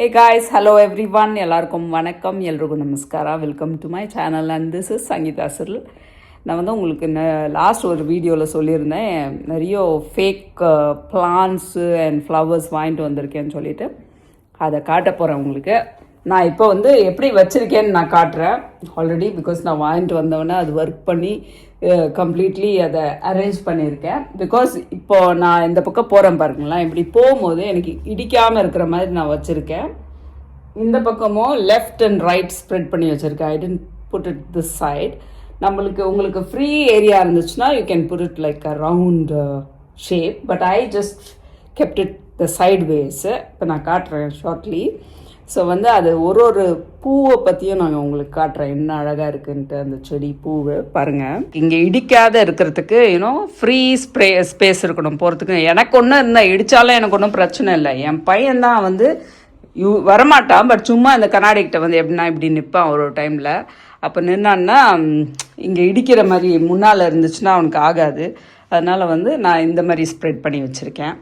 Hey guys, hello everyone. எல்லாருக்கும் வணக்கம், எல்லோருக்கும் நமஸ்காரா. Welcome to my channel and this is Sangeetha Cyril. நான் வந்து உங்களுக்கு லாஸ்ட் ஒரு வீடியோவில் சொல்லியிருந்தேன், நிறைய ஃபேக் பிளான்ஸு அண்ட் ஃப்ளவர்ஸ் வாங்கிட்டு வந்திருக்கேன்னு சொல்லிட்டு அதை காட்ட போகிறேன் உங்களுக்கு. நான் இப்போ வந்து எப்படி வச்சுருக்கேன்னு நான் காட்டுறேன் ஆல்ரெடி. பிகாஸ் நான் வாங்கிட்டு வந்தவொடனே அது ஒர்க் பண்ணி கம்ப்ளீட்லி அதை அரேஞ்ச் பண்ணியிருக்கேன். பிகாஸ் இப்போது நான் இந்த பக்கம் போகிறேன் பாருங்களேன், இப்படி போகும்போது எனக்கு இடிக்காமல் இருக்கிற மாதிரி நான் வச்சுருக்கேன். இந்த பக்கமும் லெஃப்ட் அண்ட் ரைட் ஸ்ப்ரெட் பண்ணி வச்சுருக்கேன். I tend put it this side. உங்களுக்கு ஃப்ரீ ஏரியா இருந்துச்சுன்னா you can put it like a round shape, but I just kept it the side ways. இப்போ நான் காட்டுறேன் ஷார்ட்லி. ஸோ வந்து அது ஒரு பூவை பற்றியும் நாங்கள் உங்களுக்கு காட்டுறேன், என்ன அழகாக இருக்குன்ட்டு அந்த செடி பூவை பாருங்கள். இங்கே இடிக்காத இருக்கிறதுக்கு ஃப்ரீ ஸ்பேஸ் இருக்கணும் போகிறதுக்கு. எனக்கு ஒன்றும் இருந்தால் இடித்தாலும் எனக்கு ஒன்றும் பிரச்சனை இல்லை. என் பையன்தான் வந்து வரமாட்டான், பட் சும்மா இந்த கண்ணாடிக்கிட்ட வந்து எப்படின்னா இப்படி நிற்பான் ஒரு டைமில். அப்போ நின்னான்னா இங்கே இடிக்கிற மாதிரி முன்னால் இருந்துச்சுன்னா அவனுக்கு ஆகாது. அதனால் வந்து நான் இந்த மாதிரி ஸ்ப்ரெட் பண்ணி வச்சுருக்கேன்.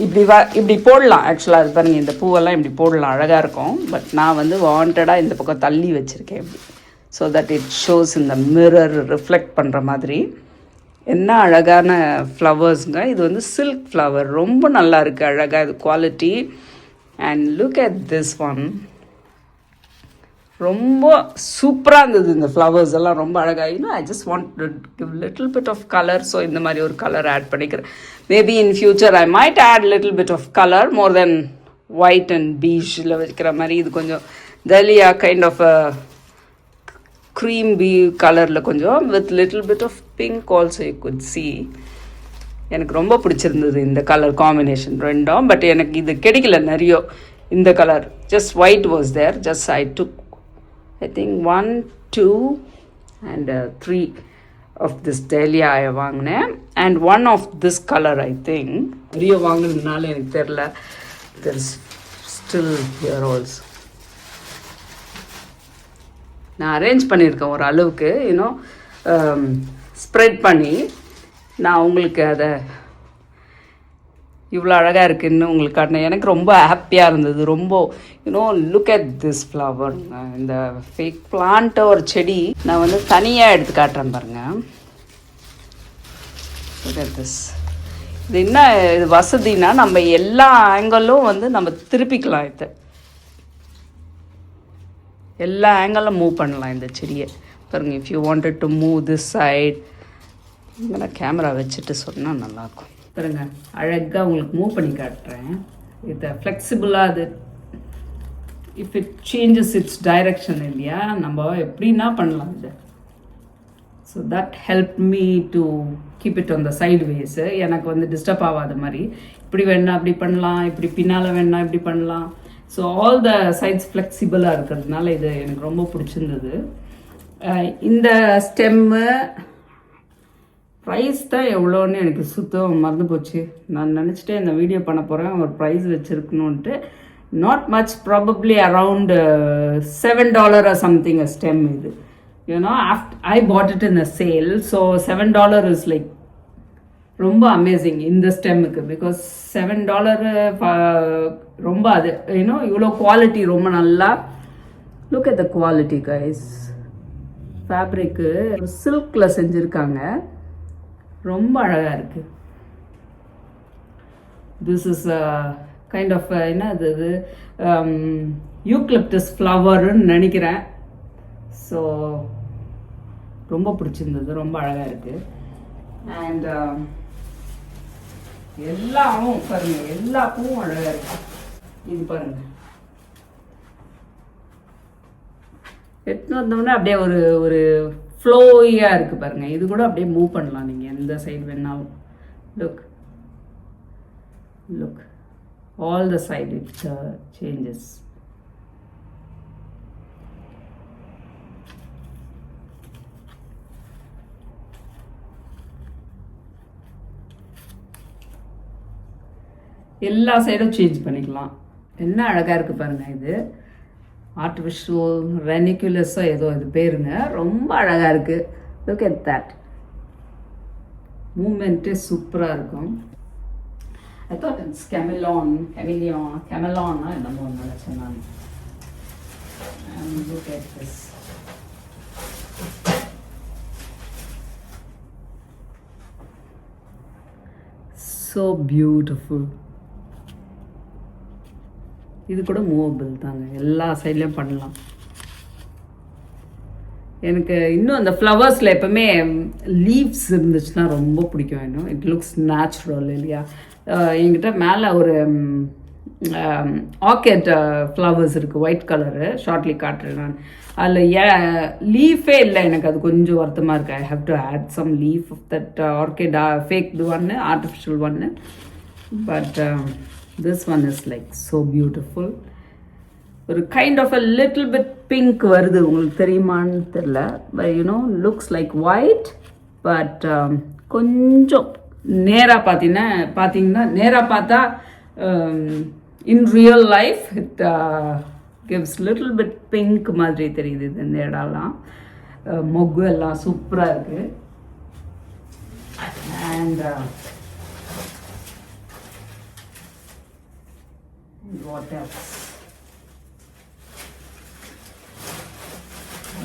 இப்படி போடலாம். ஆக்சுவலாக அது பாருங்கள், இந்த பூவெல்லாம் இப்படி போடலாம், அழகாக இருக்கும். பட் நான் வந்து வாண்டடாக இந்த பக்கம் தள்ளி வச்சுருக்கேன் இப்படி, ஸோ தட் இட் ஷோஸ் இந்த மிரர் ரிஃப்ளெக்ட் பண்ணுற மாதிரி. என்ன அழகான ஃப்ளவர்ஸுங்க. இது வந்து சில்க் ஃப்ளவர், ரொம்ப நல்லா இருக்குது, அழகாக இது quality. And look at this one, ரொம்ப சூப்பராக இருந்தது. இந்த ஃப்ளவர்ஸ் எல்லாம் ரொம்ப அழகாக. I just want to give little bit of colour. So இந்த மாதிரி ஒரு கலர் ஆட் பண்ணிக்கிறேன். Maybe in future I might add little bit of colour more then white and பீச்சில் வைக்கிற மாதிரி. இது கொஞ்சம் டலியா கைண்ட் ஆஃப் க்ரீம் பீ கலரில் கொஞ்சம் with little bit of pink also you could see. எனக்கு ரொம்ப பிடிச்சிருந்தது இந்த கலர் காம்பினேஷன் ரெண்டும். பட் எனக்கு இது கிடைக்கல நிறைய இந்த colour. Just white was there. Just I took I think 1, 2 and 3 of this dahlia I வாங்கினேன். And one of this color I think நிறைய வாங்கினதுனால எனக்கு தெரியல. There is still here also. நான் அரேஞ்ச் பண்ணியிருக்கேன் ஒரு அளவுக்கு, ஸ்ப்ரெட் பண்ணி. நான் உங்களுக்கு அதை இவ்வளோ அழகாக இருக்குதுன்னு உங்களுக்கு காட்டினேன். எனக்கு ரொம்ப ஹாப்பியாக இருந்தது. ரொம்ப லுக் அட் திஸ் ஃப்ளவர். இந்த ஃபேக் பிளான்ட்டை ஒரு செடி நான் வந்து தனியாக எடுத்து காட்டுறேன் பாருங்கள். Look at this. இது என்ன இது வசதினா, நம்ம எல்லா ஆங்கிளும் வந்து நம்ம திருப்பிக்கலாம். இது எல்லா ஆங்கிளும் மூவ் பண்ணலாம் இந்த செடியை பாருங்கள். If you wanted to move this side, இங்கே நான் கேமரா வச்சுட்டு சொன்னால் நல்லாயிருக்கும் பாருங்க. அழகாக உங்களுக்கு மூவ் பண்ணி காட்டுறேன். இது ஃப்ளெக்சிபிளாக அது if it changes it's direction இல்லையா, நம்ம எப்படின்னா பண்ணலாம் இது. So that help me to keep it on the side வேஸு. எனக்கு வந்து டிஸ்டர்ப் ஆகாத மாதிரி. இப்படி வேணா அப்படி பண்ணலாம், இப்படி பின்னால் வேணா இப்படி பண்ணலாம். ஸோ ஆல் த சைட்ஸ் ஃப்ளெக்சிபிளாக இருக்கிறதுனால இது எனக்கு ரொம்ப பிடிச்சிருந்தது. இந்த ஸ்டெம்மு ப்ரைஸ் தான் எவ்வளோன்னு எனக்கு சுத்தம் மறந்து போச்சு. நான் நினச்சிட்டே இந்த வீடியோ பண்ண போகிறேன், ஒரு ப்ரைஸ் வச்சுருக்கணுன்ட்டு. Not much, probably around $7 or something a stem இது. after I bought it in a sale, so $7 is like ரொம்ப அமேசிங் இந்த ஸ்டெம்முக்கு. பிகாஸ் $7 ரொம்ப அது இவ்வளோ குவாலிட்டி ரொம்ப நல்லா. Look at the quality guys. Fabric சில்கில் செஞ்சுருக்காங்க, ரொம்ப அழகாக இருக்குது. திஸ் இஸ் கைண்ட் ஆஃப் என்ன இது யூக்லிப்டஸ் ஃப்ளவருன்னு நினைக்கிறேன். ஸோ ரொம்ப பிடிச்சிருந்தது, ரொம்ப அழகாக இருக்குது. அண்ட் எல்லாமும் பாருங்கள், எல்லா பூவும் அழகாக இருக்குது. இது பாருங்கள், எடுத்துன்னு வந்தோம்னா அப்படியே ஒரு ஃப்ளோயாக இருக்குது பாருங்கள். இது கூட அப்படியே மூவ் பண்ணலாம் நீங்கள் எந்த சைடு வேணாலும். Look all the side it changes. எல்லா சைடும் சேஞ்ச் பண்ணிக்கலாம். என்ன அழகாக இருக்குது பாருங்கள். இது ஆர்டிஃபிஷியல் ரெனிகுலஸோ ஏதோ இது பேருங்க, ரொம்ப அழகாக இருக்குது. Look at that. மூமெண்ட்டே சூப்பராக இருக்கும். I thought it's chameleon என்னமோ நினைச்சேன் நான். And look at this. So beautiful. இது கூட மூவபிள் தாங்க, எல்லா சைட்லேயும் பண்ணலாம். எனக்கு இன்னும் அந்த ஃப்ளவர்ஸில் எப்போவுமே லீவ்ஸ் இருந்துச்சுன்னா ரொம்ப பிடிக்கும். இன்னும் இட் லுக்ஸ் நேச்சுரல் இல்லையா. என்கிட்ட மேலே ஒரு ஆர்கிட் ஃப்ளவர்ஸ் இருக்குது, ஒயிட் கலரு, ஷார்ட்லி காட்டுறேன் நான். அதில் லீஃபே இல்லை, எனக்கு அது கொஞ்சம் வருத்தமாக இருக்குது. I have to add some leaf of that orchid, fake ஒன்று, ஆர்டிஃபிஷியல் ஒன்று. But this one is like so beautiful. ஒரு kind of a little bit pink வருது, உங்களுக்கு தெரியுமான்னு தெரில. You know looks like white, but கொஞ்சம் நேராக பார்த்தீங்கன்னா நேராக பார்த்தா in real life it gives little bit pink மாதிரி தெரியுது. இந்த இடம்லாம் மொக்கு எல்லாம் சூப்பராக இருக்குது. And what else?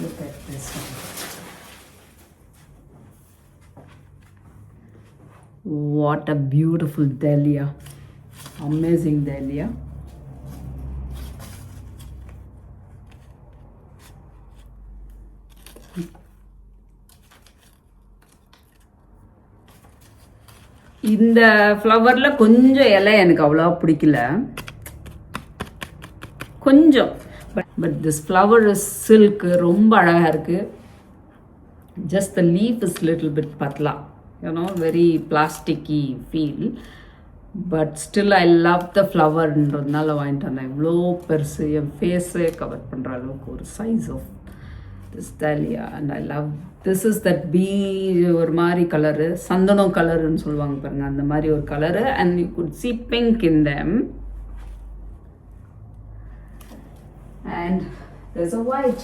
Look at this one. What a beautiful dahlia. Amazing dahlia. இந்த ஃப்ளவரில் கொஞ்சம் இலை எனக்கு அவ்வளோ பிடிக்கல, கொஞ்சம். But this flower is silk, ரொம்ப அழகாக இருக்குது. Just the leaf is little bit பத்லா, you know, very plasticky feel. But still I love the ஃப்ளவர்ன்றதுனால வாங்கிட்டு வந்தேன். இவ்வளோ பெருசு, என் ஃபேஸே கவர் பண்ணுற அளவுக்கு ஒரு size of this dahlia. And I love this is that பீ, ஒரு மாதிரி கலரு, சந்தனம் கலருன்னு சொல்லுவாங்க பாருங்க, அந்த மாதிரி ஒரு colour. And you good see pink in them. And there's a white.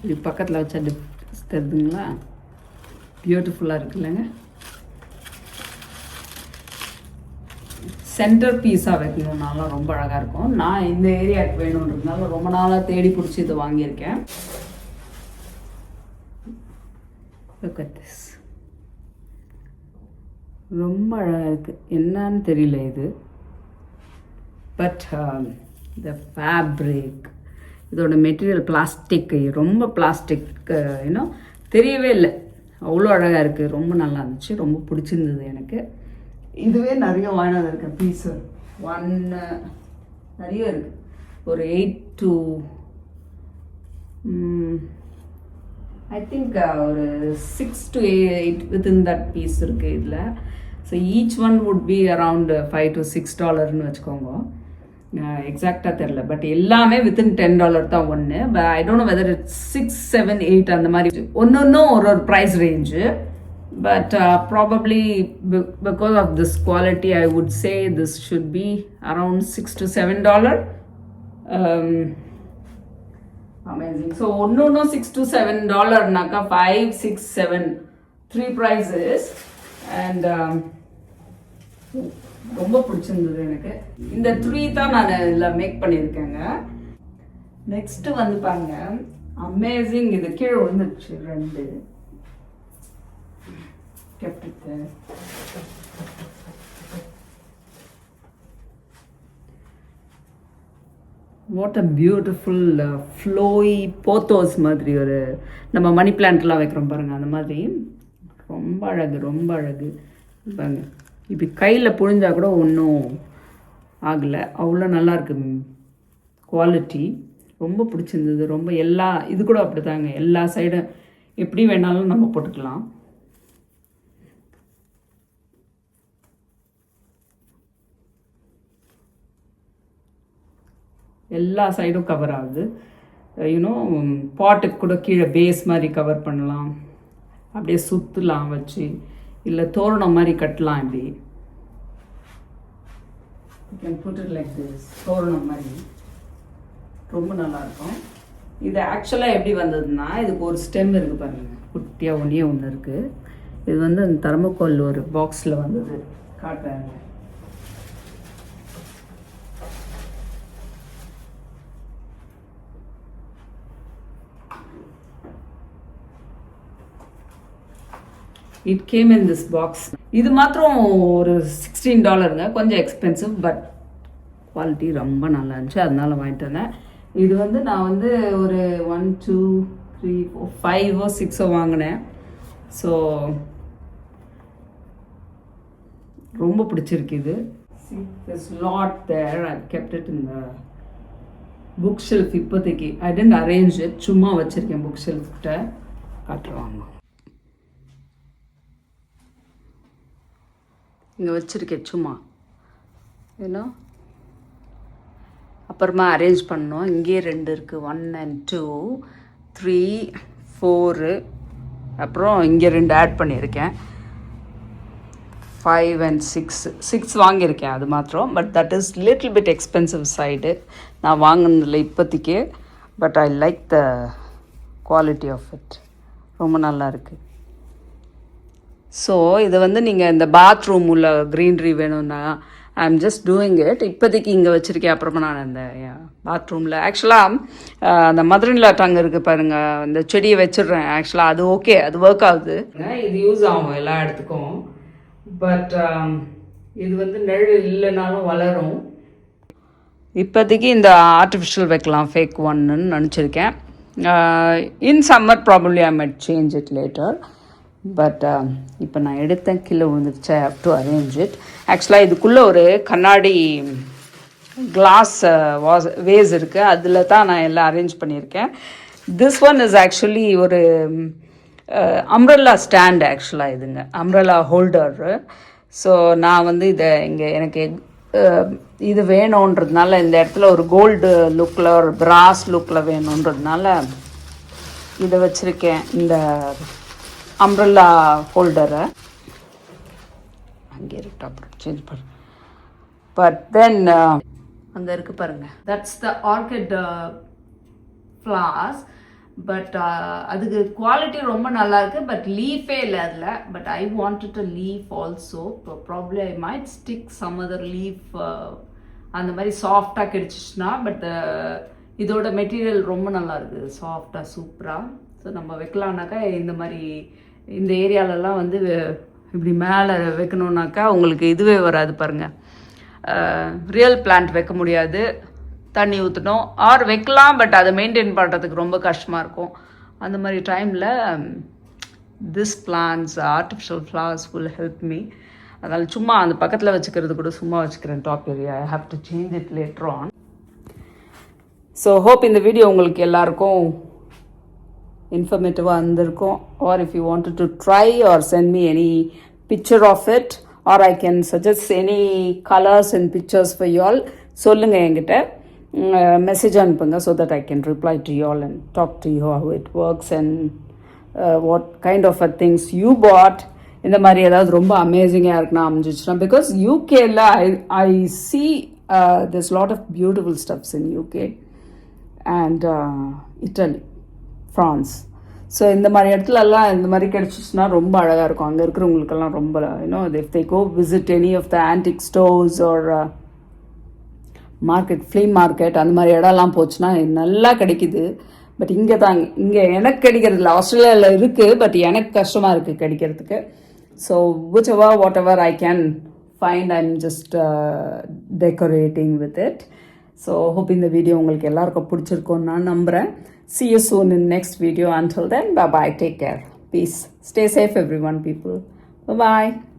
இது பக்கத்தில் வச்சா தெரியுதுங்களா, பியூட்டிஃபுல்லாக இருக்குல்லங்க. சென்டர் பீஸாக வைக்கணுன்னாலும் ரொம்ப அழகாக இருக்கும். நான் இந்த ஏரியாவுக்கு வேணுன்றதுனால ரொம்ப நாளாக தேடி பிடிச்சி இதை வாங்கியிருக்கேன். Look at this. ரொம்ப அழகாக இருக்குது. என்னன்னு தெரியல இது, பட் த ஃபேப்ரிக், இதோட மெட்டீரியல் பிளாஸ்டிக், ரொம்ப பிளாஸ்டிக், இன்னும் தெரியவே இல்லை. அவ்வளோ அழகாக இருக்குது, ரொம்ப நல்லா இருந்துச்சு, ரொம்ப பிடிச்சிருந்தது எனக்கு. இதுவே நிறைய வாங்கினது இருக்கேன் பீஸு, நிறைய இருக்குது. ஒரு 8 to I think ஒரு 6 to 8 within that piece இருக்குது இதில். So each one would be around $5 to $6 வச்சுக்கோங்க. எக்ஸாக்டாக தெரில, பட் எல்லாமே வித்தின் $10 தான் ஒன்று. But I don't know whether it's 6, 7, 8 அந்த மாதிரி ஒன்றும் ஒரு price range. But probably because of this quality, I would say this should be around $6 to $7. Amazing. So no $6 to $7 naka 5, 6, 7, 3 prices. And ரொம்ப பிடிச்சிருந்தது எனக்கு. இந்த 3 தான் நான் இதில் மேக் பண்ணியிருக்கேங்க. நெக்ஸ்ட் வந்து பாருங்க, அமேசிங். இது கீழே வந்துடுச்சு 2. kept it there. What a beautiful flowy pothos மாதிரி, ஒரு நம்ம மணி பிளான்ட்லாம் வைக்கிறோம் பாருங்கள், அந்த மாதிரி. ரொம்ப அழகு, ரொம்ப அழகு பாருங்க. இப்படி கையில் புழிஞ்சால் கூட ஒன்றும் ஆகலை, அவ்வளோ நல்லாயிருக்கு குவாலிட்டி. ரொம்ப பிடிச்சிருந்தது. ரொம்ப எல்லா இது கூட அப்படி தாங்க, எல்லா சைடும் எப்படி வேணாலும் நம்ம போட்டுக்கலாம். எல்லா சைடும் கவர் ஆகுது. யூனோ, பாட்டுக்கு கூட கீழே பேஸ் மாதிரி கவர் பண்ணலாம், அப்படியே சுற்றலாம் வச்சு, இல்லை தோரணம் மாதிரி கட்டலாம். இப்படி you can put it like this, தோரணம் மாதிரி. ரொம்ப நல்லாயிருக்கும். இது ஆக்சுவலாக எப்படி வந்ததுன்னா, இதுக்கு ஒரு ஸ்டெம் இருக்குது பாருங்கள், குட்டியாக ஒன்று இருக்குது. இது வந்து அந்த தர்மோகோல் ஒரு பாக்ஸில் வந்தது, காட்டுறாங்க. It came in this box. இது மாத்திரம் ஒரு $16, கொஞ்சம் எக்ஸ்பென்சிவ், பட் குவாலிட்டி ரொம்ப நல்லா இருந்துச்சு, அதனால வாங்கிட்டு வந்தேன். இது வந்து நான் வந்து ஒரு 1 2 3 4 5 6 வாங்கினேன். ஸோ ரொம்ப பிடிச்சிருக்கு இது. There's lot there. I've kept it in the bookshelf. இப்போதைக்கு I didn't arrange it, சும்மா வச்சிருக்கேன் புக் ஷெல்ஃப்கிட்ட. காட்டுருவாங்க, இங்கே வச்சுருக்கேன் சும்மா, ஏன்னா அப்புறமா அரேஞ்ச் பண்ணோம். இங்கே 2 இருக்குது, 1 and 2 3 4, அப்புறம் இங்கே 2 ஆட் பண்ணியிருக்கேன், 5 and 6 வாங்கியிருக்கேன் அது மாத்திரம். But that is little bit expensive side நான் வாங்கினதில்ல இப்போதைக்கு. But I like the quality of it, ரொம்ப நல்லா இருக்குது. ஸோ இதை வந்து நீங்கள் இந்த பாத்ரூம் உள்ள க்ரீனரி வேணும்னா I am just doing it. இப்போதைக்கு இங்கே வச்சுருக்கேன். அப்புறமா நான் இந்த பாத்ரூமில் ஆக்சுவலாக அந்த மதுரின்லா டங்கு இருக்குது பாருங்கள், இந்த செடியை வச்சிடுறேன். ஆக்சுவலாக அது ஓகே, அது ஒர்க் ஆகுது, இது யூஸ் ஆகும் எல்லா இடத்துக்கும். பட் இது வந்து நிழல் இல்லைனாலும் வளரும். இப்போதைக்கு இந்த ஆர்டிஃபிஷியல் வைக்கலாம், ஃபேக் ஒன்னு நினச்சிருக்கேன். In summer probably I might change it later. But இப்போ நான் எடுத்தேன், கீழே விழுந்துருச்சு. I have to arrange it. ஆக்சுவலாக இதுக்குள்ளே ஒரு கண்ணாடி கிளாஸ் வேஸ் இருக்குது, அதில் தான் நான் எல்லாம் அரேஞ்ச் பண்ணியிருக்கேன். திஸ் ஒன் இஸ் ஆக்சுவலி ஒரு அம்ப்ரெல்லா ஸ்டாண்ட். ஆக்சுவலாக இதுங்க அம்ப்ரெல்லா ஹோல்டரு. ஸோ நான் வந்து இதை இங்கே எனக்கு இது வேணுன்றதுனால, இந்த இடத்துல ஒரு கோல்டு லுக்கில் ஒரு பிராஸ் லுக்கில் வேணுன்றதுனால இதை வச்சுருக்கேன், இந்த அம்ப்ரெல்லா ஹோல்டரை. அங்கே இருக்கு, அப்புறம் சேஞ்ச் பண்ண. பட் தென் அங்கே இருக்குது பாருங்கள், that's the orchid flowers. But அதுக்கு குவாலிட்டி ரொம்ப நல்லா இருக்குது. பட் லீஃபே இல்லை அதில். But I wanted a leaf also. இப்போ problem I might stick some other leaf, அந்த மாதிரி சாஃப்டாக கிடைச்சிச்சுன்னா. பட் இதோட மெட்டீரியல் ரொம்ப நல்லா இருக்குது, சாஃப்டாக சூப்பராக. ஸோ நம்ம வைக்கலான்னாக்கா இந்த மாதிரி இந்த ஏரியாலெலாம் வந்து இப்படி மேலே வைக்கணுன்னாக்கா உங்களுக்கு இதுவே வராது பாருங்கள். ரியல் பிளான்ட் வைக்க முடியாது, தண்ணி ஊற்றணும். ஆர் வைக்கலாம், பட் அதை மெயின்டைன் பண்ணுறதுக்கு ரொம்ப கஷ்டமாக இருக்கும். அந்த மாதிரி டைமில் this plants, artificial flowers will help me. அதனால் சும்மா அந்த பக்கத்தில் வச்சுக்கிறது கூட சும்மா வச்சுக்கிறேன் top area. I have to change it later on. So hope இந்த வீடியோ உங்களுக்கு எல்லாருக்கும் இன்ஃபர்மேட்டிவாக இருந்திருக்கும். Or if you wanted to try or send me any picture of it, or I can suggest any colours and pictures for you all, சொல்லுங்கள் என்கிட்ட, message அனுப்புங்க. So that I can reply to you all and talk to you how it works and what kind of a things you bought. இந்த மாதிரி ஏதாவது ரொம்ப அமேசிங்காக இருக்குன்னா அமைஞ்சிச்சுன்னா, பிகாஸ் யூகேல I see this lot of beautiful stuffs in UK and Italy, France. So இந்த மாதிரி இடத்துலலாம் இந்த மாதிரி கிடச்சிச்சுன்னா ரொம்ப அழகாக இருக்கும். அங்கே இருக்கிறவங்களுக்கெல்லாம் ரொம்ப you know if they go visit any of the antique stores or market, flea market, அந்த மாதிரி இடம்லாம் போச்சுன்னா நல்லா கிடைக்குது. பட் இங்கே தான், இங்கே எனக்கு கிடைக்கிறதில்ல. ஆஸ்திரேலியாவில் இருக்குது, பட் எனக்கு கஷ்டமாக இருக்குது கிடைக்கிறதுக்கு. So what ever I can find, I'm just decorating with it. So hope இந்த வீடியோ உங்களுக்கு எல்லாருக்கும் பிடிச்சிருக்கோன்னு நான் நம்புகிறேன். See you soon in next video. Until then, bye-bye. Take care. Peace. Stay safe, everyone, people. Bye-bye.